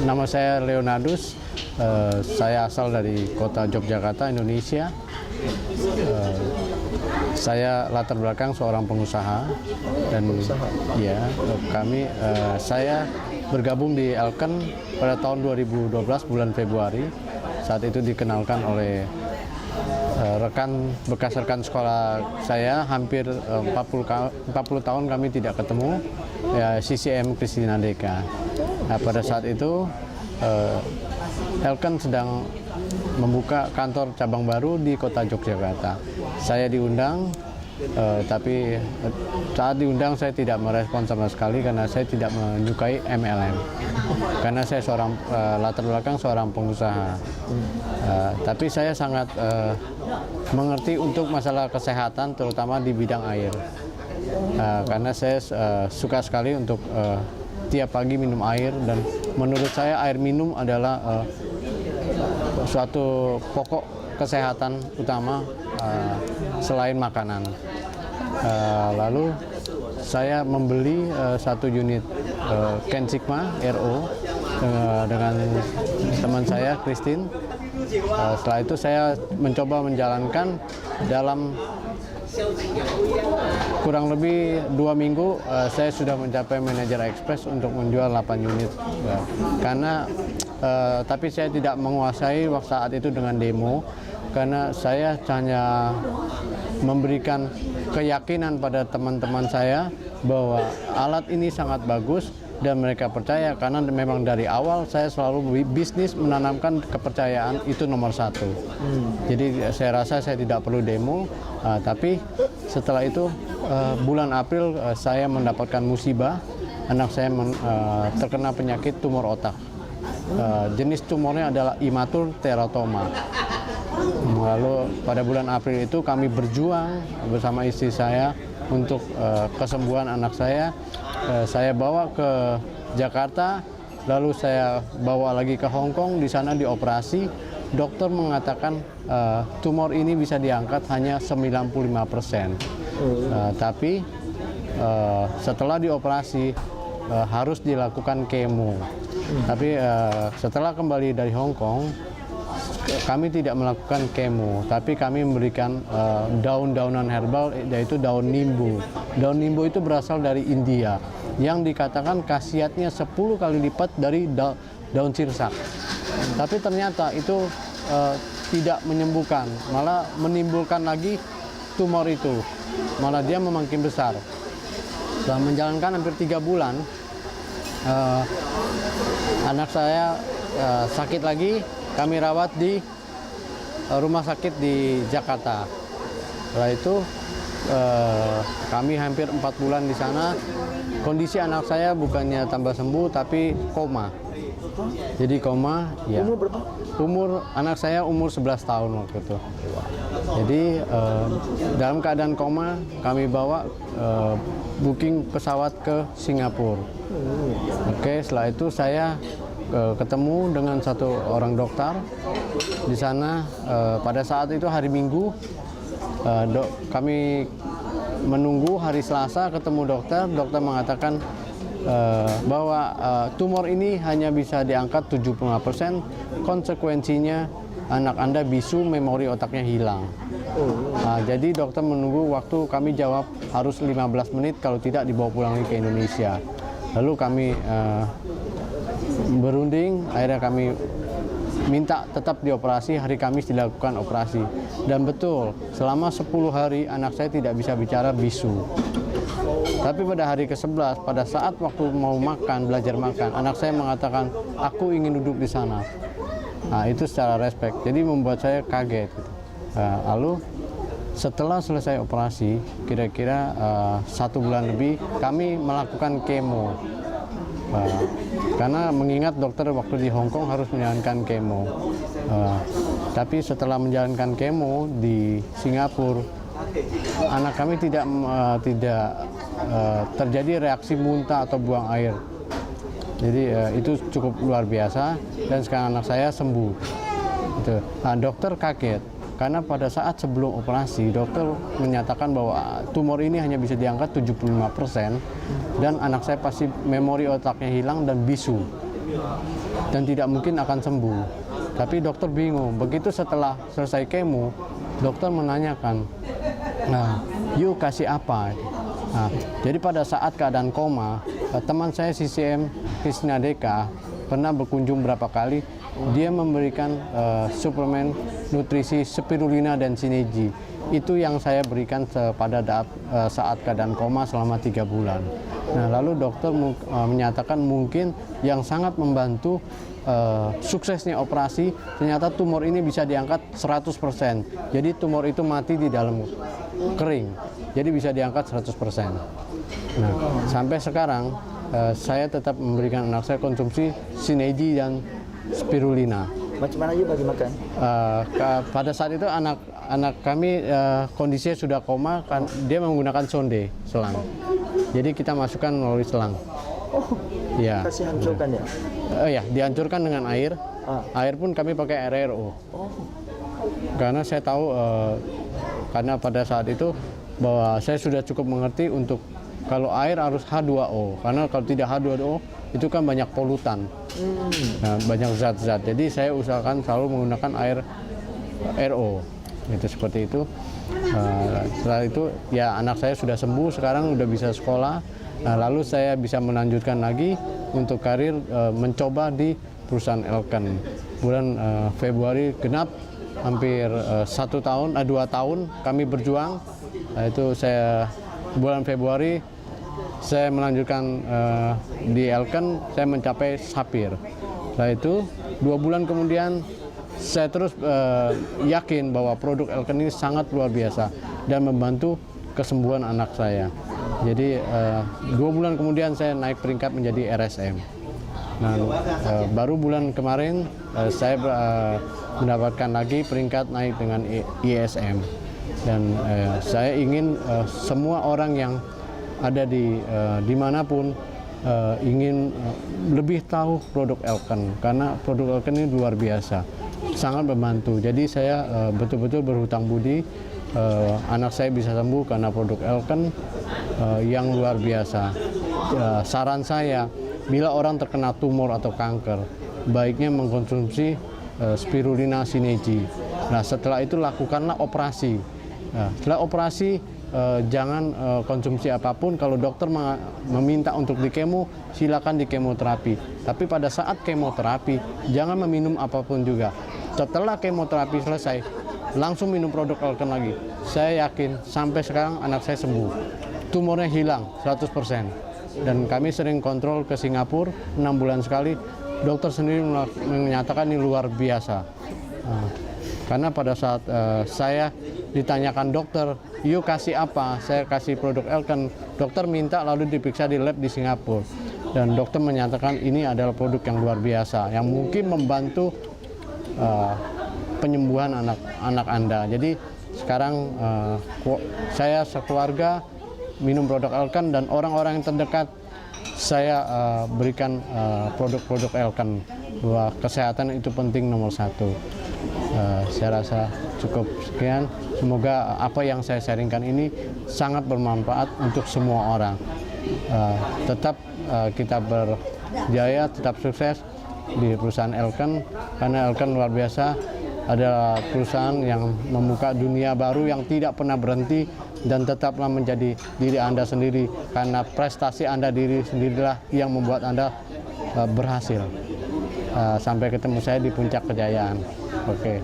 Nama saya Leonardus. Saya asal dari kota Yogyakarta, Indonesia. Saya latar belakang seorang pengusaha dan ya saya bergabung di Elken pada tahun 2012 bulan Februari. Saat itu dikenalkan oleh bekas rekan sekolah saya, hampir 40 tahun kami tidak ketemu, ya, CCM Christina Deka. Nah, pada saat itu Elken sedang membuka kantor cabang baru di kota Yogyakarta. Saya diundang, tapi saat diundang saya tidak merespon sama sekali karena saya tidak menyukai MLM. Karena saya latar belakang seorang pengusaha. Tapi saya sangat mengerti untuk masalah kesehatan, terutama di bidang air. Karena saya suka sekali untuk tiap pagi minum air, dan menurut saya air minum adalah suatu pokok kesehatan utama selain makanan. Lalu saya membeli satu unit Ken Sigma RO dengan teman saya Christine. Setelah itu saya mencoba menjalankan dalam kurang lebih 2 minggu. Saya sudah mencapai manajer ekspres untuk menjual 8 unit. Tapi saya tidak menguasai waktu saat itu dengan demo, karena saya hanya memberikan keyakinan pada teman-teman saya bahwa alat ini sangat bagus dan mereka percaya, karena memang dari awal saya selalu bisnis menanamkan kepercayaan itu nomor 1. Jadi saya rasa saya tidak perlu demo, tapi setelah itu bulan April saya mendapatkan musibah. Anak saya terkena penyakit tumor otak. Jenis tumornya adalah imatur teratoma. Lalu pada bulan April itu kami berjuang bersama istri saya untuk kesembuhan anak saya. Saya bawa ke Jakarta, lalu saya bawa lagi ke Hong Kong. Di sana dioperasi. Dokter mengatakan tumor ini bisa diangkat hanya 95%. Tapi setelah dioperasi harus dilakukan kemo. Tapi setelah kembali dari Hong Kong, kami tidak melakukan kemo, tapi kami memberikan daun-daunan herbal, yaitu daun nimbu. Daun nimbu itu berasal dari India, yang dikatakan khasiatnya 10 kali lipat dari daun sirsak. Tapi ternyata itu tidak menyembuhkan, malah menimbulkan lagi tumor itu. Malah dia memakin besar. Setelah menjalankan hampir 3 bulan, anak saya sakit lagi. Kami rawat di rumah sakit di Jakarta. Setelah itu kami hampir 4 bulan di sana. Kondisi anak saya bukannya tambah sembuh, tapi koma. Jadi koma, ya. Umur berapa? Anak saya umur 11 tahun waktu itu. Jadi dalam keadaan koma, kami bawa booking pesawat ke Singapura. Oke, setelah itu saya ketemu dengan satu orang dokter di sana. Pada saat itu hari Minggu, kami menunggu hari Selasa ketemu dokter. Dokter mengatakan bahwa tumor ini hanya bisa diangkat 75%. Konsekuensinya anak Anda bisu, memori otaknya hilang. Jadi dokter menunggu waktu. Kami jawab harus 15 menit, kalau tidak dibawa pulang lagi ke Indonesia. Lalu kami berunding, akhirnya kami minta tetap dioperasi. Hari Kamis dilakukan operasi, dan betul selama 10 hari anak saya tidak bisa bicara, bisu. Tapi pada hari ke-11, pada saat waktu mau makan, belajar makan, anak saya mengatakan, aku ingin duduk di sana. Nah, itu secara respect, jadi membuat saya kaget gitu. Lalu setelah selesai operasi, kira-kira 1 bulan lebih, kami melakukan kemo. Karena mengingat dokter waktu di Hong Kong harus menjalankan kemo. Tapi setelah menjalankan kemo di Singapura, anak kami tidak terjadi reaksi muntah atau buang air. Jadi itu cukup luar biasa, dan sekarang anak saya sembuh. Gitu. Nah, dokter kaget karena pada saat sebelum operasi dokter menyatakan bahwa tumor ini hanya bisa diangkat 75% dan anak saya pasti memori otaknya hilang dan bisu. dan tidak mungkin akan sembuh. Tapi dokter bingung. Begitu setelah selesai kemo, dokter menanyakan, nah, you kasih apa? Nah, jadi pada saat keadaan koma, teman saya CCM Kristina Deka pernah berkunjung berapa kali. Dia memberikan suplemen nutrisi spirulina dan sineji. Itu yang saya berikan pada saat keadaan koma selama 3 bulan. Nah, lalu dokter menyatakan mungkin yang sangat membantu suksesnya operasi, ternyata tumor ini bisa diangkat 100%. Jadi tumor itu mati di dalam kering. Jadi bisa diangkat 100%. Nah, sampai sekarang saya tetap memberikan anak saya konsumsi sineji dan spirulina. Macam mana you bagi makan? Pada saat itu anak kami kondisinya sudah koma, kan dia menggunakan sonde selang. Jadi kita masukkan melalui selang. Oh, ya. Kasih hancurkan ya? Ya, dihancurkan dengan air. Air pun kami pakai RRO. Oh. Karena saya tahu, karena pada saat itu bahwa saya sudah cukup mengerti untuk kalau air harus H2O. Karena kalau tidak H2O itu kan banyak polutan, nah, banyak zat-zat. Jadi saya usahakan selalu menggunakan air RO. Itu seperti itu. Setelah itu ya anak saya sudah sembuh, sekarang udah bisa sekolah. Nah, lalu saya bisa melanjutkan lagi untuk karir mencoba di perusahaan Elken. Bulan Februari genap hampir 2 tahun kami berjuang. Nah, itu saya bulan Februari saya melanjutkan di Elken, saya mencapai Sapir. Setelah itu 2 bulan kemudian saya terus yakin bahwa produk Elken ini sangat luar biasa dan membantu kesembuhan anak saya. Jadi 2 bulan kemudian saya naik peringkat menjadi RSM. Nah, baru bulan kemarin saya mendapatkan lagi peringkat naik dengan ISM. Dan saya ingin semua orang yang ada dimanapun ingin lebih tahu produk Elken, karena produk Elken ini luar biasa, sangat membantu. Jadi saya betul-betul berhutang budi, anak saya bisa sembuh karena produk Elken yang luar biasa. Saran saya, bila orang terkena tumor atau kanker, baiknya mengkonsumsi spirulina sineji. Nah, setelah itu lakukanlah operasi. Nah, setelah operasi jangan konsumsi apapun. Kalau dokter meminta untuk dikemo, silakan dikemoterapi. Tapi pada saat kemoterapi jangan meminum apapun juga. Setelah kemoterapi selesai, langsung minum produk Elken lagi. Saya yakin sampai sekarang anak saya sembuh. Tumornya hilang 100%. Dan kami sering kontrol ke Singapura 6 bulan sekali. Dokter sendiri menyatakan ini luar biasa. Karena pada saat saya ditanyakan dokter, yuk kasih apa? Saya kasih produk Elken. Dokter minta lalu diperiksa di lab di Singapura. Dan dokter menyatakan ini adalah produk yang luar biasa, yang mungkin membantu penyembuhan anak Anda. Jadi sekarang saya sekeluarga minum produk Elken, dan orang-orang yang terdekat saya berikan produk-produk Elken, bahwa kesehatan itu penting nomor 1. Saya rasa cukup sekian. Semoga apa yang saya sharingkan ini sangat bermanfaat untuk semua orang. Tetap kita berjaya, tetap sukses di perusahaan Elken, karena Elken luar biasa, adalah perusahaan yang membuka dunia baru yang tidak pernah berhenti, dan tetaplah menjadi diri Anda sendiri, karena prestasi Anda diri sendirilah yang membuat Anda berhasil. Sampai ketemu saya di puncak kejayaan. Oke.